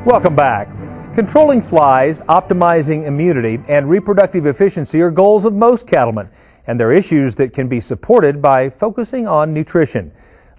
Welcome back. Controlling flies, optimizing immunity, and reproductive efficiency are goals of most cattlemen, and they're issues that can be supported by focusing on nutrition.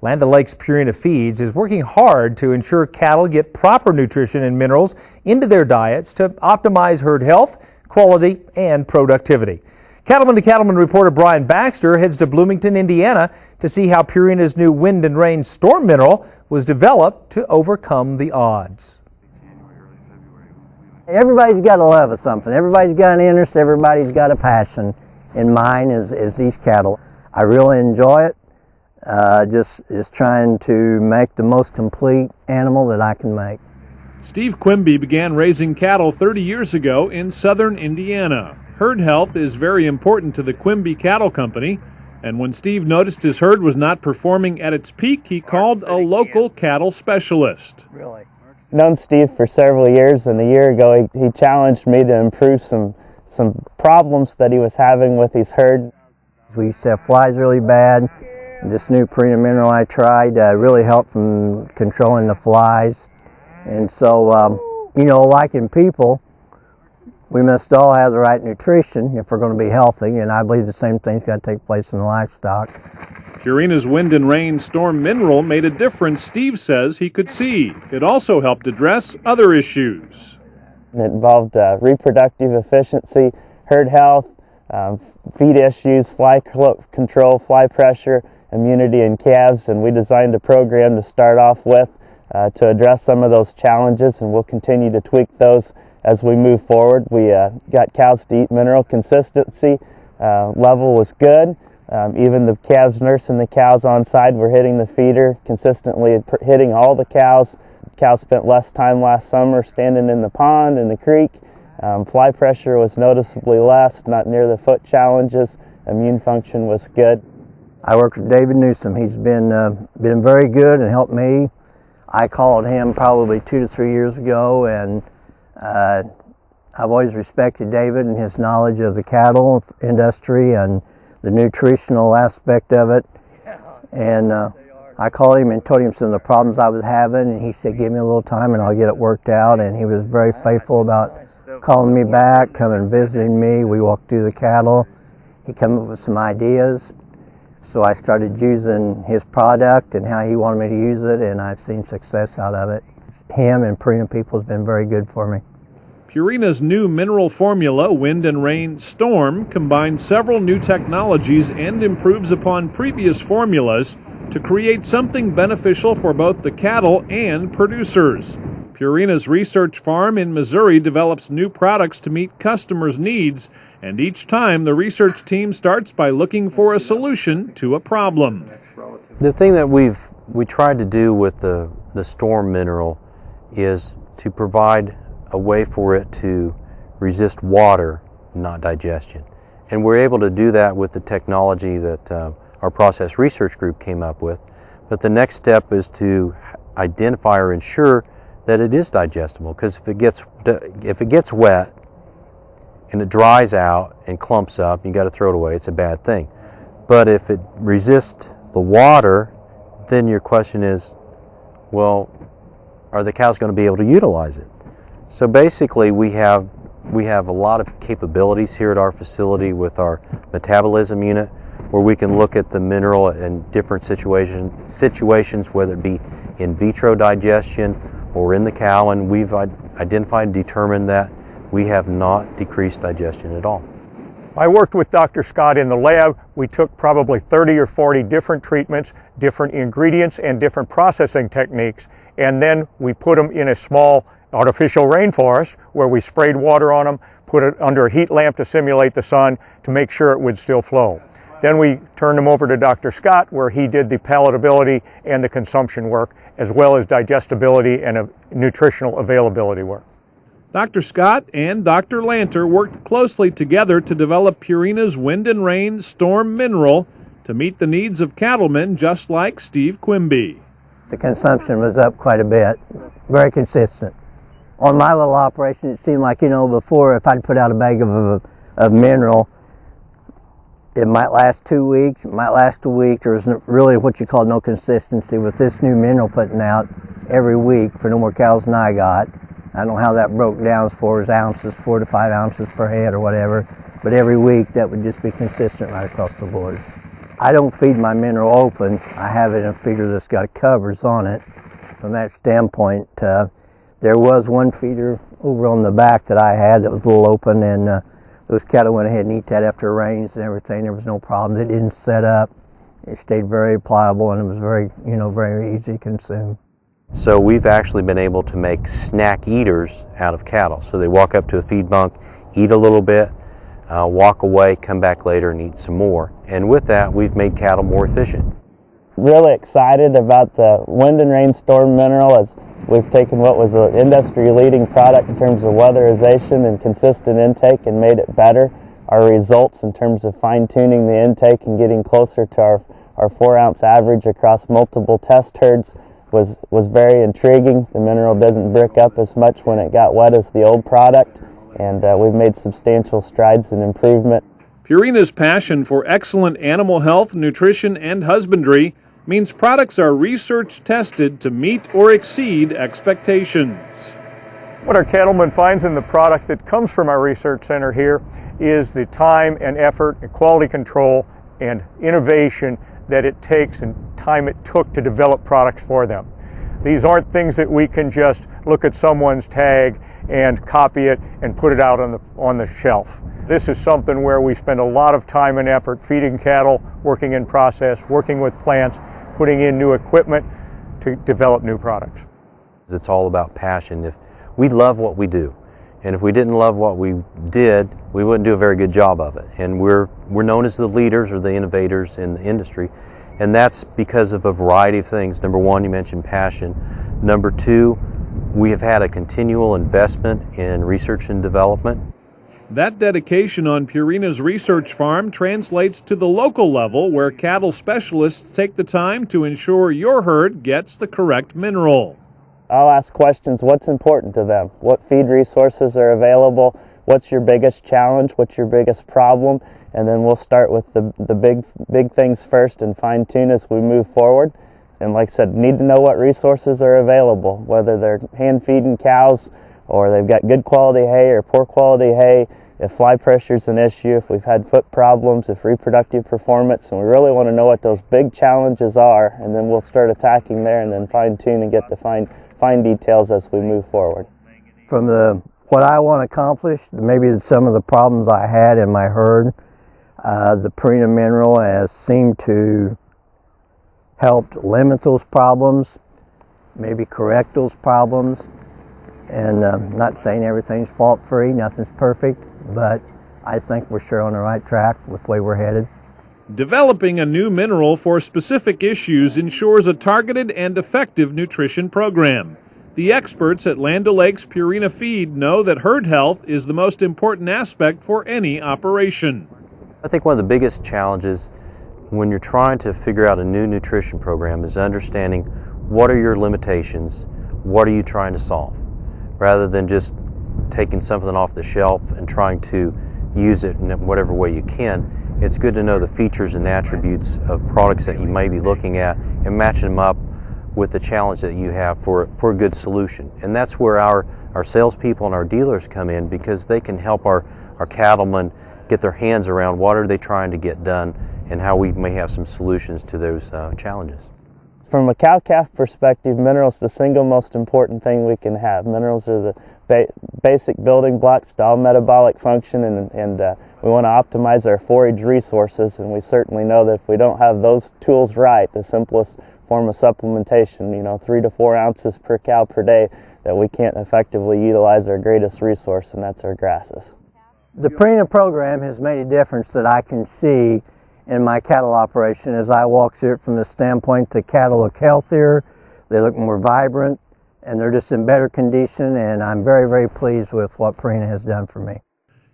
Land O'Lakes Purina Feeds is working hard to ensure cattle get proper nutrition and minerals into their diets to optimize herd health, quality, and productivity. Cattleman to Cattleman reporter Brian Baxter heads to Bloomington, Indiana to see how Purina's new Wind and Rain Storm mineral was developed to overcome the odds. Everybody's got a love of something. Everybody's got an interest. Everybody's got a passion. And mine is these cattle. I really enjoy it. Just trying to make the most complete animal that I can make. Steve Quimby began raising cattle 30 years ago in southern Indiana. Herd health is very important to the Quimby Cattle Company, and when Steve noticed his herd was not performing at its peak, he called a local cattle specialist. Really? Known Steve for several years, and a year ago he challenged me to improve some problems that he was having with his herd. We used to have flies really bad. This new Purina mineral I tried really helped from controlling the flies. And so, like in people, we must all have the right nutrition if we're going to be healthy, and I believe the same thing's got to take place in the livestock. Purina's Wind and Rain Storm mineral made a difference Steve says he could see. It also helped address other issues. It involved reproductive efficiency, herd health, feed issues, fly control, fly pressure, immunity in calves, and we designed a program to start off with to address some of those challenges, and we'll continue to tweak those as we move forward. We got cows to eat mineral. Consistency level was good. Even the calves nursing the cows on side were hitting the feeder consistently, hitting all the cows. Cows spent less time last summer standing in the pond, in the creek. Fly pressure was noticeably less, not near the foot challenges. Immune function was good. I worked with David Newsom. He's been very good and helped me. I called him probably 2 to 3 years ago, and I've always respected David and his knowledge of the cattle industry and the nutritional aspect of it. And I called him and told him some of the problems I was having, and he said, give me a little time and I'll get it worked out. And he was very faithful about calling me back, coming visiting me. We walked through the cattle. He came up with some ideas. So I started using his product and how he wanted me to use it, and I've seen success out of it. Him and Purina people has been very good for me. Purina's new mineral formula, Wind and Rain Storm, combines several new technologies and improves upon previous formulas to create something beneficial for both the cattle and producers. Purina's research farm in Missouri develops new products to meet customers' needs, and each time the research team starts by looking for a solution to a problem. The thing that we tried to do with the Storm mineral is to provide a way for it to resist water, not digestion. And we're able to do that with the technology that our process research group came up with. But the next step is to identify or ensure that it is digestible, because if it gets wet and it dries out and clumps up, you got to throw it away. It's a bad thing. But if it resists the water, then your question is, well, are the cows going to be able to utilize it? So basically, we have a lot of capabilities here at our facility with our metabolism unit, where we can look at the mineral in different situations, whether it be in vitro digestion or in the cow, and we've identified and determined that we have not decreased digestion at all. I worked with Dr. Scott in the lab. We took probably 30 or 40 different treatments, different ingredients, and different processing techniques, and then we put them in a small artificial rainforest where we sprayed water on them, put it under a heat lamp to simulate the sun to make sure it would still flow. Then we turned them over to Dr. Scott, where he did the palatability and the consumption work, as well as digestibility and nutritional availability work. Dr. Scott and Dr. Lanter worked closely together to develop Purina's Wind and Rain Storm mineral to meet the needs of cattlemen just like Steve Quimby. The consumption was up quite a bit, very consistent. On my little operation, it seemed like, before, if I'd put out a bag of mineral, it might last 2 weeks, it might last a week. There was really what you call no consistency. With this new mineral putting out every week for no more cows than I got, I don't know how that broke down as far as ounces, 4 to 5 ounces per head or whatever, but every week that would just be consistent right across the board. I don't feed my mineral open. I have it in a feeder that's got covers on it. From that standpoint, there was one feeder over on the back that I had that was a little open, and those cattle went ahead and ate that after it rains and everything. There was no problem. It didn't set up. It stayed very pliable, and it was very, very easy to consume. So we've actually been able to make snack eaters out of cattle. So they walk up to a feed bunk, eat a little bit, walk away, come back later and eat some more. And with that, we've made cattle more efficient. Really excited about the Wind and Rain Storm Mineral, as we've taken what was an industry-leading product in terms of weatherization and consistent intake and made it better. Our results in terms of fine-tuning the intake and getting closer to our 4-ounce average across multiple test herds was very intriguing. The mineral doesn't brick up as much when it got wet as the old product, and we've made substantial strides in improvement. Purina's passion for excellent animal health, nutrition, and husbandry means products are research tested to meet or exceed expectations. What our cattleman finds in the product that comes from our research center here is the time and effort and quality control and innovation that it takes and time it took to develop products for them. These aren't things that we can just look at someone's tag and copy it and put it out on the shelf. This is something where we spend a lot of time and effort feeding cattle, working in process, working with plants, putting in new equipment to develop new products. It's all about passion. If we love what we do, and if we didn't love what we did, we wouldn't do a very good job of it. And we're known as the leaders or the innovators in the industry, and that's because of a variety of things. Number one, you mentioned passion. Number two, we have had a continual investment in research and development. That dedication on Purina's research farm translates to the local level, where cattle specialists take the time to ensure your herd gets the correct mineral. I'll ask questions. What's important to them? What feed resources are available? What's your biggest challenge? What's your biggest problem? And then we'll start with the big things first and fine tune as we move forward. And like I said, need to know what resources are available, whether they're hand feeding cows or they've got good quality hay or poor quality hay, if fly pressure is an issue, if we've had foot problems, if reproductive performance, and we really want to know what those big challenges are, and then we'll start attacking there and then fine tune and get the fine details as we move forward. From what I want to accomplish, maybe some of the problems I had in my herd, the Purina mineral has seemed to help limit those problems, maybe correct those problems. And not saying everything's fault-free, nothing's perfect, but I think we're sure on the right track with the way we're headed. Developing a new mineral for specific issues ensures a targeted and effective nutrition program. The experts at Land O'Lakes Purina Feed know that herd health is the most important aspect for any operation. I think one of the biggest challenges when you're trying to figure out a new nutrition program is understanding what are your limitations, what are you trying to solve, rather than just taking something off the shelf and trying to use it in whatever way you can. It's good to know the features and attributes of products that you may be looking at and matching them up with the challenge that you have for a good solution. And that's where our salespeople and our dealers come in, because they can help our cattlemen get their hands around what are they trying to get done and how we may have some solutions to those challenges. From a cow-calf perspective, minerals are the single most important thing we can have. Minerals are the basic building blocks to all metabolic function, and we want to optimize our forage resources, and we certainly know that if we don't have those tools right, the simplest form of supplementation, 3 to 4 ounces per cow per day, that we can't effectively utilize our greatest resource, and that's our grasses. The Purina program has made a difference that I can see in my cattle operation as I walk through it, from the standpoint the cattle look healthier, they look more vibrant, and they're just in better condition, and I'm very, very pleased with what Purina has done for me.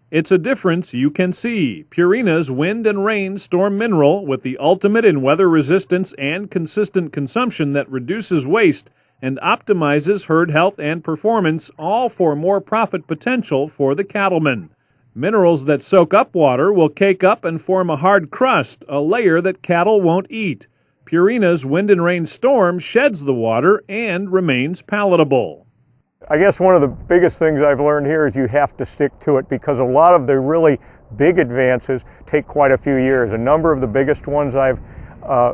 It's a difference you can see. Purina's Wind and Rain Storm Mineral, with the ultimate in weather resistance and consistent consumption that reduces waste and optimizes herd health and performance, all for more profit potential for the cattleman. Minerals that soak up water will cake up and form a hard crust, a layer that cattle won't eat. Purina's Wind and Rain Storm sheds the water and remains palatable. I guess one of the biggest things I've learned here is you have to stick to it, because a lot of the really big advances take quite a few years. A number of the biggest ones I've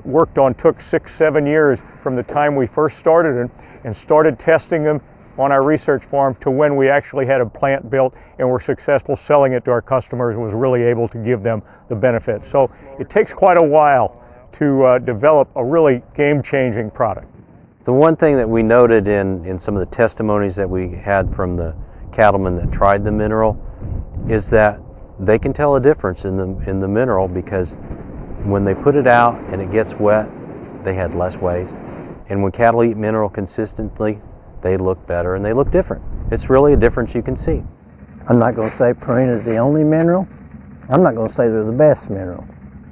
worked on took 6-7 years from the time we first started and started testing them on our research farm to when we actually had a plant built and were successful selling it to our customers and was really able to give them the benefits. So it takes quite a while to develop a really game-changing product. The one thing that we noted in some of the testimonies that we had from the cattlemen that tried the mineral is that they can tell a difference in the mineral, because when they put it out and it gets wet, they had less waste. And when cattle eat mineral consistently, they look better and they look different. It's really a difference you can see. I'm not going to say Purina is the only mineral. I'm not going to say they're the best mineral.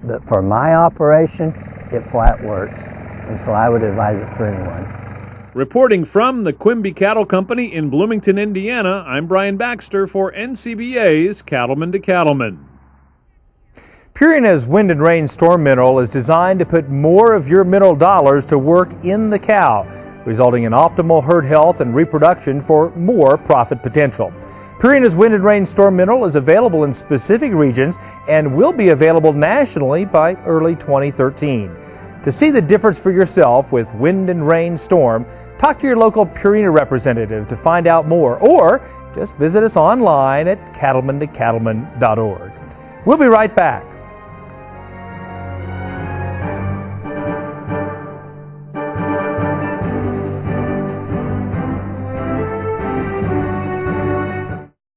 But for my operation, it flat works. And so I would advise it for anyone. Reporting from the Quimby Cattle Company in Bloomington, Indiana, I'm Brian Baxter for NCBA's Cattleman to Cattleman. Purina's Wind and Rain Storm Mineral is designed to put more of your mineral dollars to work in the cow, resulting in optimal herd health and reproduction for more profit potential. Purina's Wind and Rain Storm Mineral is available in specific regions and will be available nationally by early 2013. To see the difference for yourself with Wind and Rain Storm, talk to your local Purina representative to find out more, or just visit us online at cattlemantocattleman.org. We'll be right back.